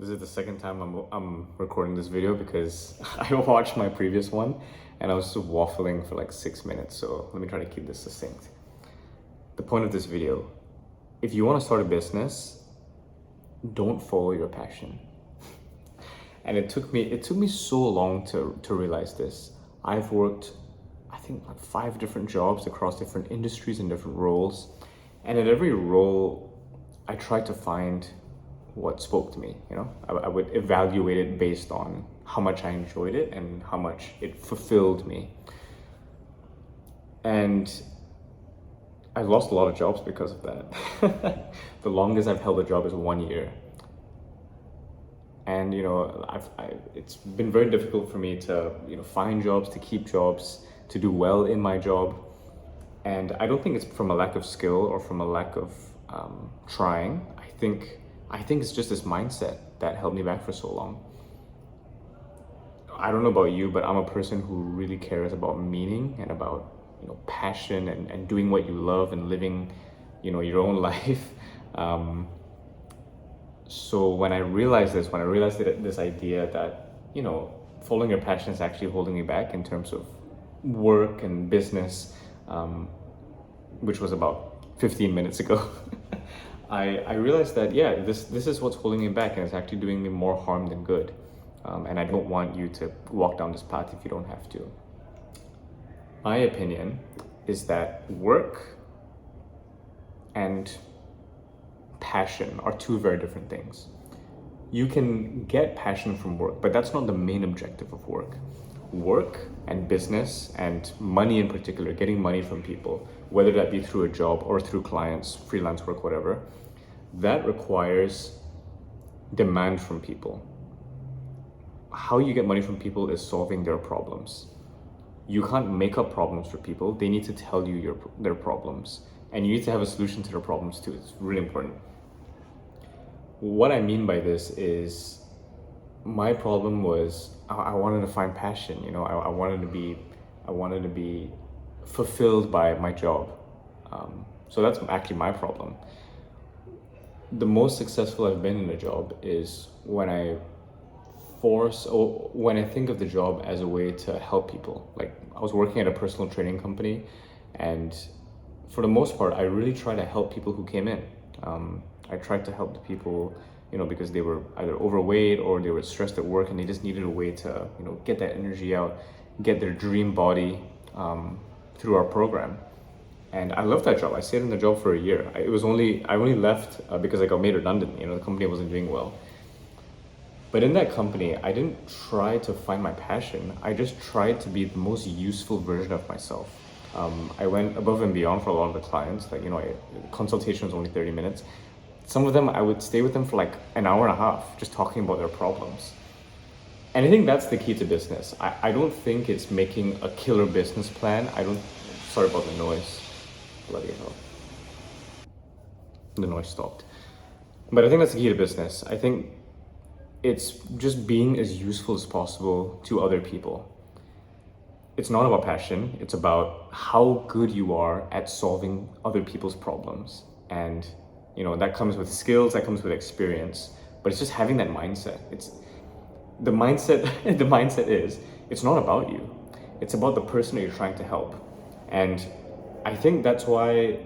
This is the second time I'm recording this video because I watched my previous one and I was just waffling for like 6 minutes. So let me try to keep this succinct. The point of this video, if you want to start a business, don't follow your passion. And it took me so long to realize this. I've worked, I think, like 5 different jobs across different industries and different roles. And at every role, I tried to find what spoke to me. I would evaluate it based on how much I enjoyed it and how much it fulfilled me. And I've lost a lot of jobs because of that. The longest I've held a job is 1 year. And it's been very difficult for me to find jobs, to keep jobs, to do well in my job. And I don't think it's from a lack of skill or from a lack of trying. I think it's just this mindset that held me back for so long. I don't know about you, but I'm a person who really cares about meaning and about passion and doing what you love and living your own life. So when I realized this idea that following your passion is actually holding me back in terms of work and business, which was about 15 minutes ago, I realized that this is what's holding me back, and it's actually doing me more harm than good. And I don't want you to walk down this path if you don't have to. My opinion is that work and passion are two very different things. You can get passion from work, but that's not the main objective of work. Work and business and money in particular, getting money from people, whether that be through a job or through clients, freelance work, whatever, that requires demand from people. How you get money from people is solving their problems. You can't make up problems for people. They need to tell you their problems, and you need to have a solution to their problems too. It's really important. What I mean by this is, my problem was I wanted to find passion. I wanted to be fulfilled by my job. So that's actually my problem. The most successful I've been in a job is when I think of the job as a way to help people. Like, I was working at a personal training company, and for the most part, I really tried to help people who came in. I tried to help the people, because they were either overweight or they were stressed at work and they just needed a way to, get that energy out, get their dream body through our program. And I loved that job. I stayed in the job for a year. I only left because I got made redundant. The company wasn't doing well. But in that company, I didn't try to find my passion. I just tried to be the most useful version of myself. I went above and beyond for a lot of the clients. Like, consultation was only 30 minutes. Some of them, I would stay with them for like an hour and a half, just talking about their problems. And I think that's the key to business. I don't think it's making a killer business plan. Sorry about the noise. Bloody hell. The noise stopped. But I think that's the key to business. I think it's just being as useful as possible to other people. It's not about passion. It's about how good you are at solving other people's problems. And that comes with skills, that comes with experience, but it's just having that mindset. The mindset is, it's not about you. It's about the person that you're trying to help. And I think that's why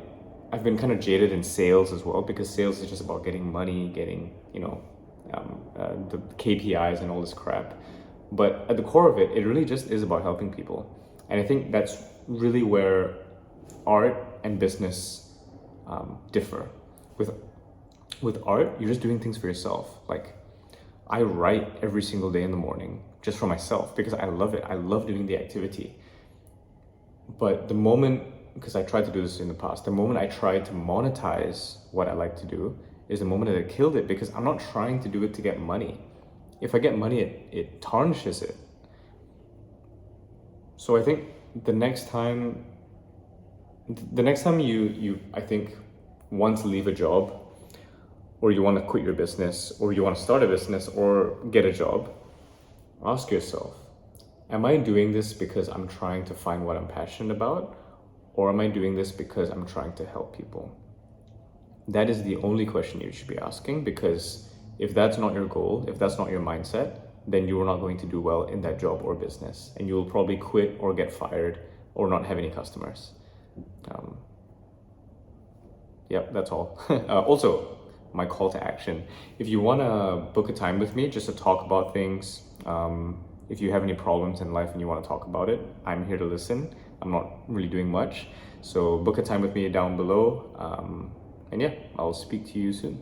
I've been kind of jaded in sales as well, because sales is just about getting money, getting, the KPIs and all this crap. But at the core of it, it really just is about helping people. And I think that's really where art and business differ. With art, you're just doing things for yourself. Like, I write every single day in the morning just for myself because I love it. I love doing the activity. But because I tried to do this in the past, the moment I tried to monetize what I like to do is the moment that I killed it, because I'm not trying to do it to get money. If I get money, it tarnishes it. So I think the next time you I think want to leave a job, or you want to quit your business, or you want to start a business or get a job, ask yourself, am I doing this because I'm trying to find what I'm passionate about, or am I doing this because I'm trying to help people? That is the only question you should be asking, because If that's not your goal, if that's not your mindset, then you are not going to do well in that job or business, and you will probably quit or get fired or not have any customers. Yep, that's all. Also, my call to action. If you want to book a time with me just to talk about things, if you have any problems in life and you want to talk about it, I'm here to listen. I'm not really doing much. So book a time with me down below. And yeah, I'll speak to you soon.